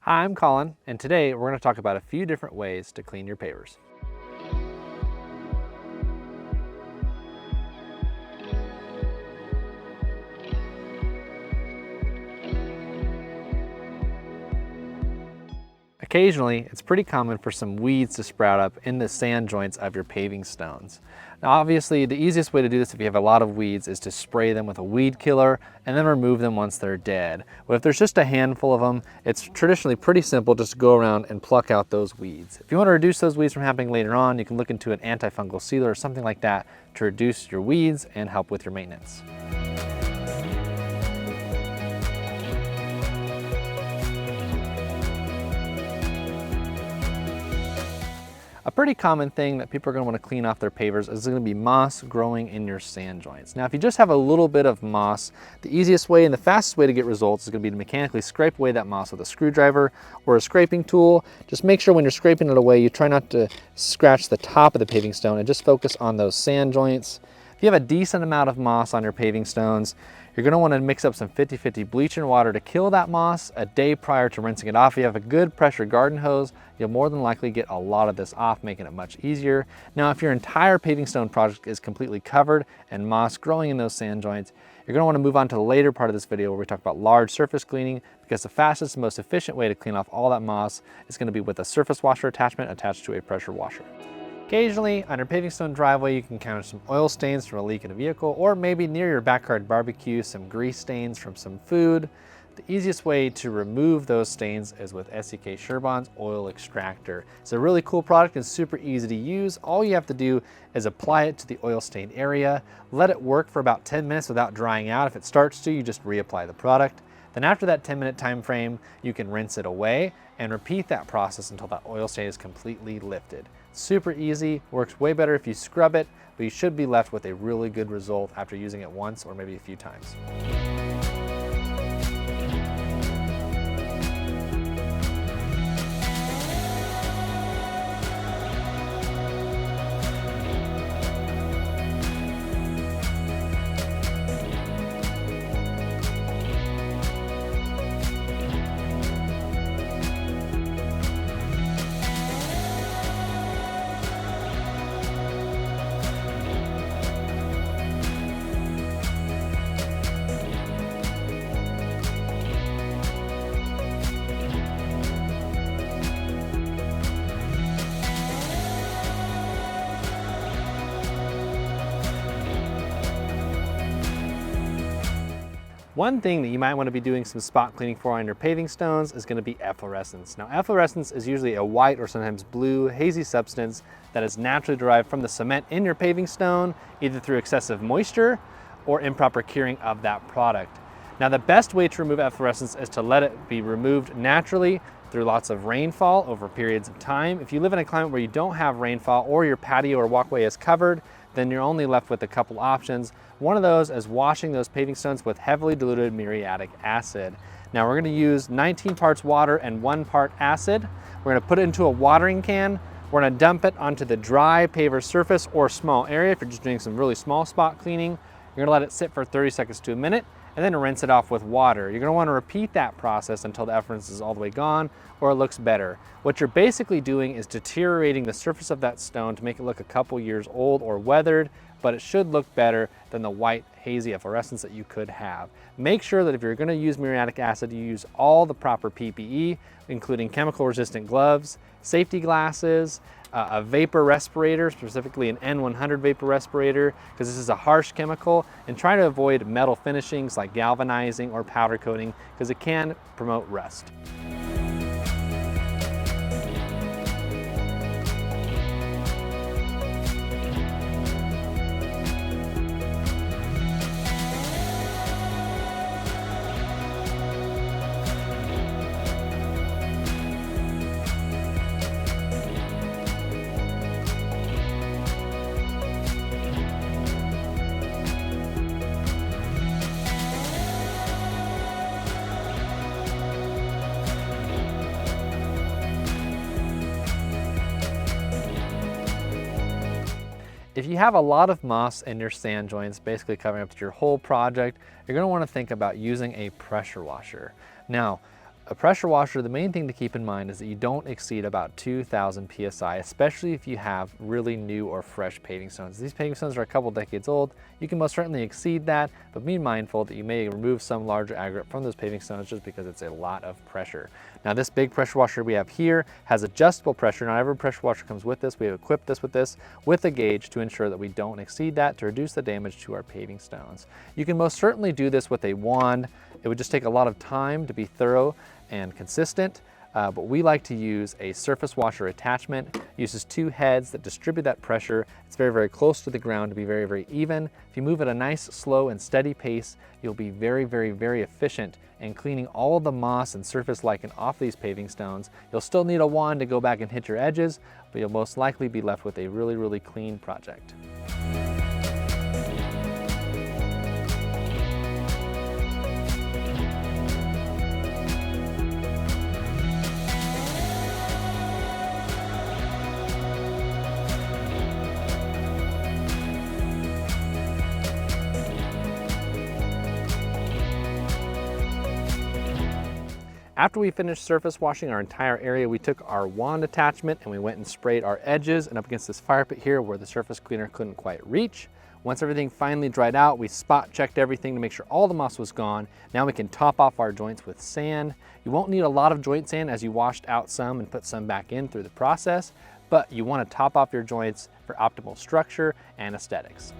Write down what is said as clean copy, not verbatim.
Hi, I'm Colin, and today we're going to talk about a few different ways to clean your pavers. Occasionally, it's pretty common for some weeds to sprout up in the sand joints of your paving stones. Now, obviously, the easiest way to do this if you have a lot of weeds is to spray them with a weed killer and then remove them once they're dead. But if there's just a handful of them, it's traditionally pretty simple just to go around and pluck out those weeds. If you want to reduce those weeds from happening later on, you can look into an antifungal sealer or something like that to reduce your weeds and help with your maintenance. A pretty common thing that people are going to want to clean off their pavers is going to be moss growing in your sand joints. Now, if you just have a little bit of moss, the easiest way and the fastest way to get results is going to be to mechanically scrape away that moss with a screwdriver or a scraping tool. Just make sure when you're scraping it away, you try not to scratch the top of the paving stone and just focus on those sand joints. If you have a decent amount of moss on your paving stones, you're going to want to mix up some 50-50 bleach and water to kill that moss a day prior to rinsing it off. If you have a good pressure garden hose, you'll more than likely get a lot of this off, making it much easier. Now, if your entire paving stone project is completely covered and moss growing in those sand joints, you're going to want to move on to the later part of this video where we talk about large surface cleaning, because the fastest and most efficient way to clean off all that moss is going to be with a surface washer attachment attached to a pressure washer. Occasionally, on your paving stone driveway, you can encounter some oil stains from a leak in a vehicle, or maybe near your backyard barbecue, some grease stains from some food. The easiest way to remove those stains is with SEK Surebond's oil extractor. It's a really cool product and super easy to use. All you have to do is apply it to the oil stained area, let it work for about 10 minutes without drying out. If it starts to, you just reapply the product. Then after that 10-minute time frame, you can rinse it away and repeat that process until that oil stain is completely lifted. Super easy, works way better if you scrub it, but you should be left with a really good result after using it once or maybe a few times. One thing that you might want to be doing some spot cleaning for on your paving stones is going to be efflorescence. Now, efflorescence is usually a white or sometimes blue hazy substance that is naturally derived from the cement in your paving stone, either through excessive moisture or improper curing of that product. Now, the best way to remove efflorescence is to let it be removed naturally through lots of rainfall over periods of time. If you live in a climate where you don't have rainfall or your patio or walkway is covered, then you're only left with a couple options. One of those is washing those paving stones with heavily diluted muriatic acid. Now, we're going to use 19 parts water and 1 part acid. We're going to put it into a watering can. We're going to dump it onto the dry paver surface or small area if you're just doing some really small spot cleaning. You're going to let it sit for 30 seconds to a minute and then rinse it off with water. You're going to want to repeat that process until the efflorescence is all the way gone or it looks better. What you're basically doing is deteriorating the surface of that stone to make it look a couple years old or weathered, but it should look better than the white hazy efflorescence that you could have. Make sure that if you're going to use muriatic acid, you use all the proper PPE, including chemical resistant gloves, safety glasses, a vapor respirator, specifically an N100 vapor respirator, because this is a harsh chemical, and try to avoid metal finishings like galvanizing or powder coating because it can promote rust. If you have a lot of moss in your sand joints, basically covering up your whole project, you're going to want to think about using a pressure washer. Now, A pressure washer, the main thing to keep in mind is that you don't exceed about 2,000 PSI, especially if you have really new or fresh paving stones. These paving stones are a couple decades old. You can most certainly exceed that, but be mindful that you may remove some larger aggregate from those paving stones just because it's a lot of pressure. Now this big pressure washer we have here has adjustable pressure. Not every pressure washer comes with this. We have equipped this with a gauge to ensure that we don't exceed that to reduce the damage to our paving stones. You can most certainly do this with a wand. It would just take a lot of time to be thorough and consistent, but we like to use a surface washer attachment. It uses two heads that distribute that pressure. It's very, very close to the ground to be very, very even. If you move at a nice, slow, and steady pace, you'll be very, very, very efficient in cleaning all of the moss and surface lichen off these paving stones. You'll still need a wand to go back and hit your edges, but you'll most likely be left with a really, really clean project. After we finished surface washing our entire area, we took our wand attachment and we went and sprayed our edges and up against this fire pit here where the surface cleaner couldn't quite reach. Once everything finally dried out, we spot checked everything to make sure all the moss was gone. Now we can top off our joints with sand. You won't need a lot of joint sand as you washed out some and put some back in through the process, but you want to top off your joints for optimal structure and aesthetics.